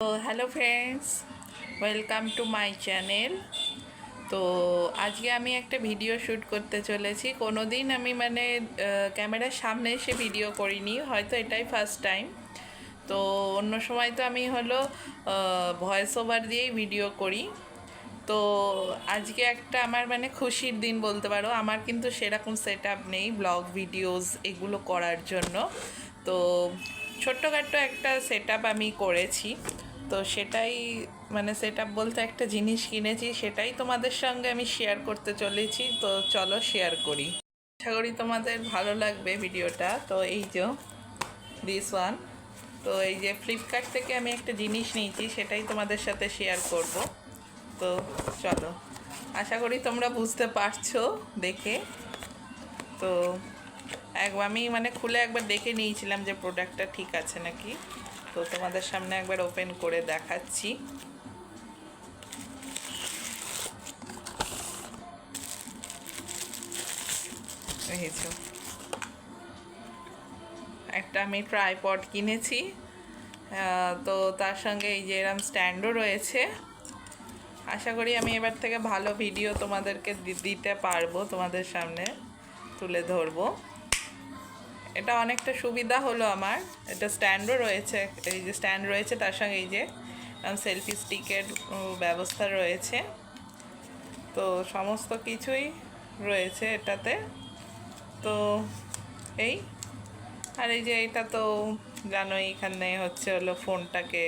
তো hello friends, welcome to my channel. তো আজকে আমি একটা ভিডিও শ্যুট করতে চলেছি। কোনো দিন আমি ক্যামেরার সামনে এসে ভিডিও করিনি, হয়তো এটাই ফার্স্ট টাইম। তো অন্য সময় তো আমি ভয়েস ওভার দিয়েই ভিডিও করি। তো আজকে একটা আমার খুশির দিন বলতে পারো। আমার কিন্তু সেরকম সেট আপ নেই ব্লগ ভিডিওস এগুলো করার জন্য। তো ছোট্টখাট্ট একটা সেট আপ আমি করেছি। তো সেটাই সেট আপ বলতে একটা জিনিস কিনেছি, সেটাই তোমাদের সঙ্গে আমি শেয়ার করতে চলেছি। তো চলো শেয়ার করি। আশা করি তোমাদের ভালো লাগবে ভিডিওটা। তো এই যে দিস ওয়ান, তো এই যে ফ্লিপকার্ট থেকে আমি একটা জিনিস নিয়েছি, সেটাই তোমাদের সাথে শেয়ার করব। তো চলো, আশা করি তোমরা বুঝতে পারছো দেখে। তো আমি খুলে একবার দেখে নিয়েছিলাম যে প্রোডাক্টটা ঠিক আছে নাকি। তো তোমাদের সামনে একবার ওপেন করে দেখাচ্ছি। দেখেছো, একটা আমি ট্রাইপড কিনেছি। তো তার সঙ্গে এই যে এরম স্ট্যান্ডও রয়েছে। আশা করি আমি এবার থেকে ভালো ভিডিও তোমাদেরকে দিতে পারবো, তোমাদের সামনে তুলে ধরবো। এটা অনেকটা সুবিধা হলো আমার। এটা স্ট্যান্ডও রয়েছে, এই যে স্ট্যান্ড রয়েছে, তার সঙ্গে এই যে সেলফি স্টিকের ব্যবস্থা রয়েছে। তো সমস্ত কিছুই রয়েছে এটাতে। তো এই আর এই যে এটা তো জানোই, এখানে হলো ফোনটাকে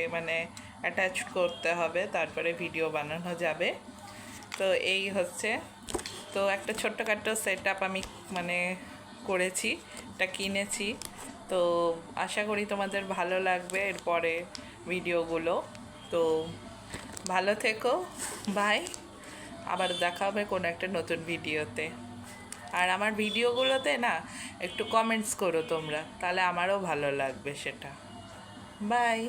অ্যাটাচ করতে হবে, তারপরে ভিডিও বানানো যাবে। তো এই হচ্ছে, তো একটা ছোট্টখাট্টো সেট আপ আমি করেছি, এটা কিনেছি। তো আশা করি তোমাদের ভালো লাগবে এরপরে ভিডিওগুলো। তো ভালো থেকো, বাই। আবার দেখা হবে কোনো একটা নতুন ভিডিওতে। আর আমার ভিডিওগুলোতে একটু কমেন্টস করো তোমরা, তাহলে আমারও ভালো লাগবে সেটা। বাই।